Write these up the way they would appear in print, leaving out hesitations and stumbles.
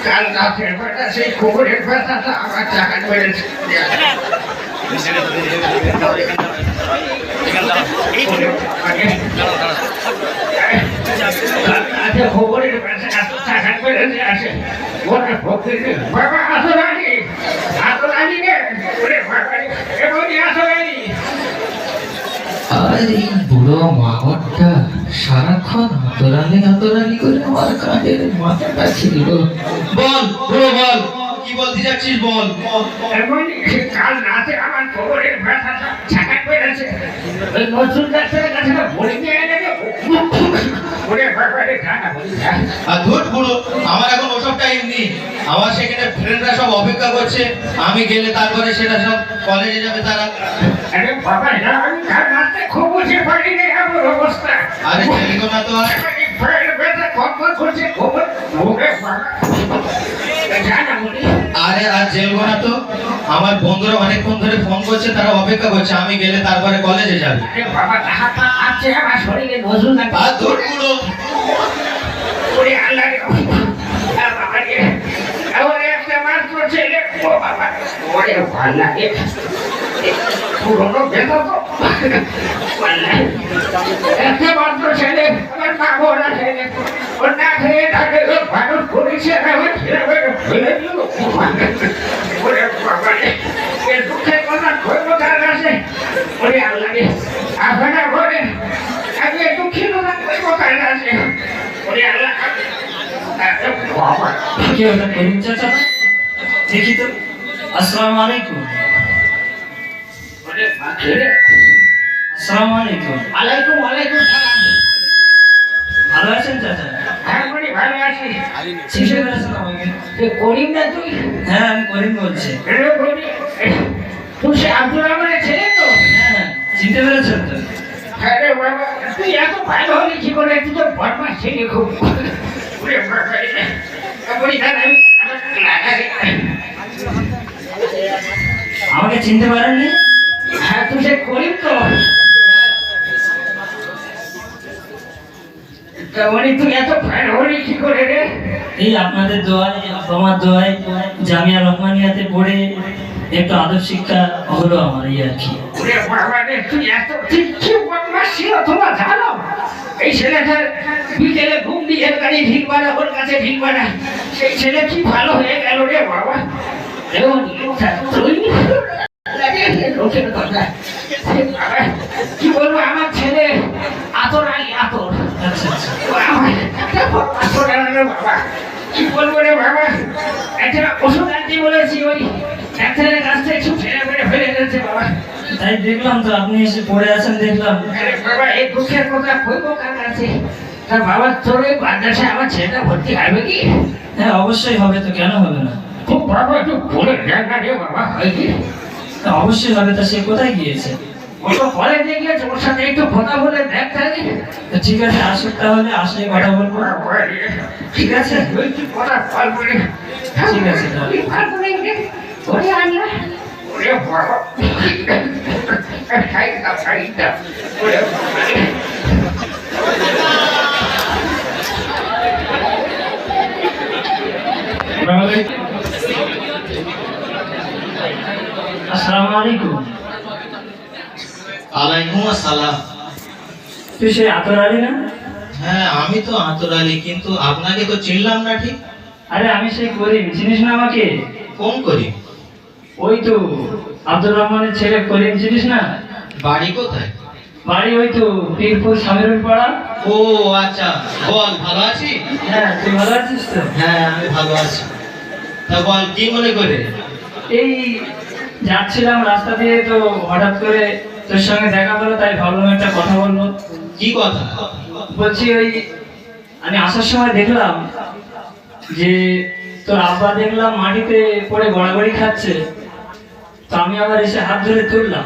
কাল রাতের বেলা সেই কুকুরের ব্যথাটা আমার টাকা মেরেছে। খবরের ব্যথা টাকা মেরেছে আসে ওরা ভক্তি বাবা আসো রানি রে এমনই আসো রানি। আর এই বুড়ো মামনটা সারাক্ষণ হাতরানি করে আমার কাঁধের মাথাটা ছিল। বল বুড়ো বল, কি বলতে যাচ্ছিস বল। এমনই কাল রাতে আমার খবরের ব্যথাটা টাকা মেরেছে ওই নজরুল ডাক্তারের কাছে বলে দিয়ে এনে আর ধুর বুড়ো, আমার এখন ওসব টাইম নেই। আমার সেখানে ফ্রেন্ডরা সব অপেক্ষা করছে, আমি গেলে তারপরে সেটা সব কলেজে যাবে তারা। আরে বাবা না, আমি কাল রাতে খুব বুঝে পারিনি আমার অবস্থা। আরে ছেলেগো না তো আর আরে আর জেলগো না তো, আমার বন্ধুরা অনেকক্ষণ ধরে ফোন করছে, তারা অপেক্ষা করছে, আমি গেলে তারপরে কলেজে যাবে। বাবা আছে আমার শরীরে নজরুল না। আর ধুর বুড়ো, ওরে আল্লাহ রে বাবা রে, ওরে একটা মাত্র ছেলে, ও বাবা ওরে ভালো লাগে পুরোনো বেদা তো একটা মাত্র ছেলে, আমার মা বোনা ছেলে, ওর না খেয়ে থাকে মানুষ করেছে আমার ছেলে ফেলে দিল। ওরে বাবা রে, এর দুঃখের কথা ধৈর্য তার আছে। ওরে আল্লাহ রে, আপনার ঘরে আমি দুঃখী কথা ধৈর্য তার আছে। ওরে আল্লাহ বাবা কি হলো করিম চাচা, দেখি তো। আসসালামু আলাইকুম। ওরে মা ছেলে, আসসালামু আলাইকুম। আলাইকুম ওয়ালাইকুম সালাম। ভালো আছেন চাচা? হ্যাঁ বলি ভালো আছি। চিনতে পেরেছেন আমাকে? তুই করিম না তুই? হ্যাঁ আমি করিম বলছি। রে করিম, তুই সে আব্দুর রহমানের ছেলে তো? হ্যাঁ চিনতে পেরেছেন তো? হ্যাঁ রে বাবা, তুই এত ভালো হলি কি করে? তুই তো বদমাস ছেলে খুব। ওরে বাবা রে, বলি না আমার লাগা। আমাকে চিনতে পারেননি? হ্যাঁ তুই সে করিম তো? মানে তুই এত ভালো হলি কি করে রে? এই আপনাদের দোয়ায়, তোমার দোয়ায় জামিয়া রহমানিয়াতে পড়ে একটু আদব শিক্ষা হলো আমার, এই আর কি। ওরে বাবা রে, তুই এত কি বদমাস ছিল তোমরা জানো? এই ছেলেটার বিকেলে ঘুম দিয়ে গাড়ি ভিড় বাড়া, ওর কাছে ভিড় বাড়া, সেই ছেলে কি ভালো হয়ে গেল রে বাবা। লোকের কথা কি বলবো, আমার ছেলে আতর আলী আতর। আচ্ছা আচ্ছা। বাবা কি বলবো রে বাবা, একটা ওষুধ আনতে বলেছি, ওই ডাক্তারের কাছ থেকে একটু ফেলে দিয়েছে বাবা। তাই দেখলাম তো আপনি এসে পড়ে আছেন, দেখলাম। আরে বাবা এই দুঃখের কথা কইবো কার কাছে? তার বাবা তোর ওই মাদ্রাসায় আমার ছেলেটা ভর্তি হবে কি? হ্যাঁ অবশ্যই হবে তো, কেন হবে না? খুব বাবা একটু বলে দেখ না রে বাবা, হয় কি? অবশ্যই হবে। তা সে কোথায় গিয়েছে? ও তো কলেজে গিয়েছে, ওর সাথে একটু কথা বলে দেখ তাহলে। তো ঠিক আছে, আসুক তাহলে, আসলে কথা বলবো। ঠিক আছে, ওই কি কথা ফল করে। ঠিক আছে তাহলে। ফল করে ওরে আনলা, ওরে বাবা খাইতা ওরে আসসালামু আলাইকুম। আলাইকুম আসসালাম। তুই সে আতর আলী না? হ্যাঁ আমি তো আতর আলী, কিন্তু আপনাকে তো চিনলাম না ঠিক। আরে আমি সেই করিম, চিনিস না আমাকে? ফোন করি। ওই তো আব্দুর রহমানের ছেলে করিম, চিনিস না? বাড়ি কোথায়? বাড়ি ওই তো পীরপুর সামিরুল পাড়া। ও আচ্ছা, বল ভালো আছি? হ্যাঁ তুই ভালো আছিস তো? হ্যাঁ আমি ভালো আছি। তা বল কি মনে করে? এই যাচ্ছিলাম রাস্তা দিয়ে, তো হঠাৎ করে তোর সঙ্গে দেখা হলো, তাই ভাবলাম একটা কথা বলবো। কি কথা? বলছি ওই আমি আসার সময় দেখলাম যে তোর আব্বা দেখলাম মাটিতে পড়ে গড়াগড়ি খাচ্ছে, তো আমি আবার এসে হাত ধরে তুললাম।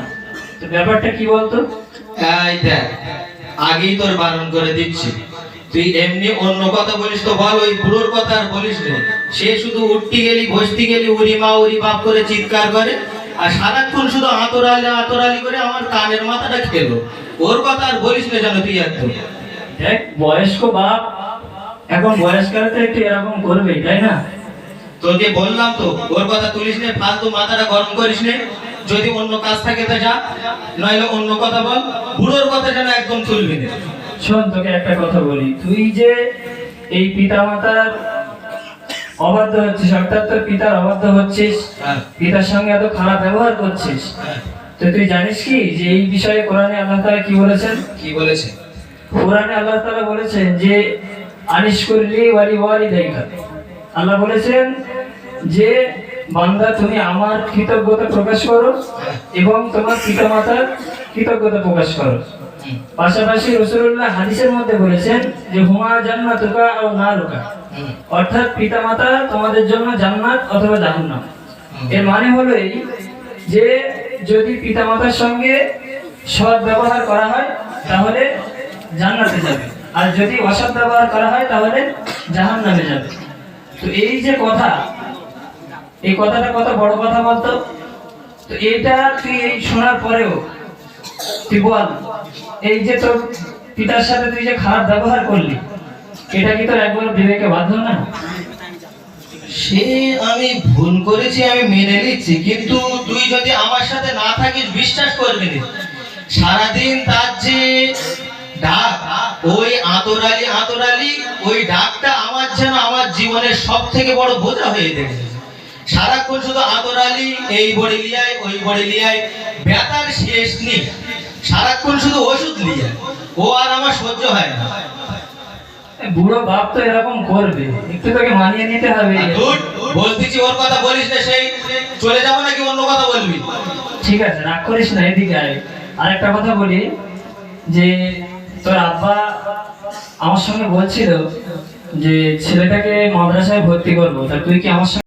তো ব্যাপারটা কি বলতো? এই দেখ, আগেই তোর বারণ করে দিচ্ছি, তুই এমনি অন্য কথা বলিস তো বল, ওই বুড়োর কথা আর বলিস না। সে শুধু উঠতি গেলি বসতি গেলি উড়ি মা উড়ি বাপ করে চিৎকার করে, আর সারাক্ষণ শুধু আতরালি করে আমার কানের মাথাটা খেলো। ওর কথা আর বলিস না জানো তুই একদম। দেখ বয়স্ক বাপ এখন বয়স্কালে তো একটু এরকম করবেই, তাই না? তোকে বললাম তো ওর কথা তুলিস নে, ফালতু মাথাটা গরম করিস নে। যদি অন্য কাজ থাকে তো যা, নইলে অন্য কথা বল। বুড়োর কথা যেন একদম তুলবি না। শোন, তোকে একটা কথা বলি, তুই যে এই পিতা মাতার অবাধ্য হচ্ছিস, অর্থাৎ তোর পিতার অবাধ্য হচ্ছিস, হ্যাঁ। পিতার সঙ্গে এত খারাপ ব্যবহার করছিস, হ্যাঁ। তো তুই জানিস কি যে এই বিষয়ে কোরআনে আল্লাহ তাআলা কি বলেছেন? কি বলেছে? কোরআনে আল্লাহ তাআলা বলেছেন যে আনিশকুরলি ওয়ালিদাইকা, আল্লাহ বলেছেন যে বান্দা তুমি আমার কৃতজ্ঞতা প্রকাশ করো এবং তোমার পিতামাতার কৃতজ্ঞতা প্রকাশ করো। পাশাপাশি রাসূলুল্লাহ হাদিসের মধ্যে বলেছেন যে হুমা জান্নাতুকা আও নারুকা, অর্থাৎ পিতামাতা তোমাদের জন্য জান্নাত অথবা জাহান্নাম। এর মানে হলো এই যে যদি পিতামাতার সঙ্গে সৎ ব্যবহার করা হয় তাহলে জান্নাতে যাবে, আর যদি অসৎ ব্যবহার করা হয় তাহলে জাহান্নামে যাবে। তো এই যে কথা, এই কথাটা কত বড় কথা বলতো। তো এইটা তুই এই শোনার পরেও তুই বল, এই যে তোর পিতার সাথে তুই যে খারাপ ব্যবহার করলি, এটা কি তোর একবার বিবেকে বাধ্য না? সে আমি ভুল করেছি, আমি মেনে নিচ্ছি, কিন্তু তুই যদি আমার সাথে না থাকিস বিশ্বাস করবি না, সারাদিন তার যে ডাক, ওই আতরালি ওই ডাকটা আমার যেন আমার জীবনের সব থেকে বড় বোঝা হয়ে গেছে। সারাক্ষণ শুধু আতরালি, এই বড়ি লিয়ায় ওই বড়ি লিয়ায়, ব্যথার শেষ নেই। সারাক্ষণ শুধু ওষুধ লিয়ায়, ও আর আমার সহ্য হয় না। বুড়ো বাপ তো এরকম করবে, একটু তোকে মানিয়ে নিতে হবে। ধুর, বলতেছি ওর কথা বলিস না, সেই চলে যাবো নাকি অন্য কথা বলবি? ঠিক আছে, রাগ করিস না, এদিকে আয়। আর একটা কথা বলি যে তোর আব্বা আমার সঙ্গে বলছিল যে ছেলেটাকে মাদ্রাসায় ভর্তি করবো, তা তুই কি আমার সঙ্গে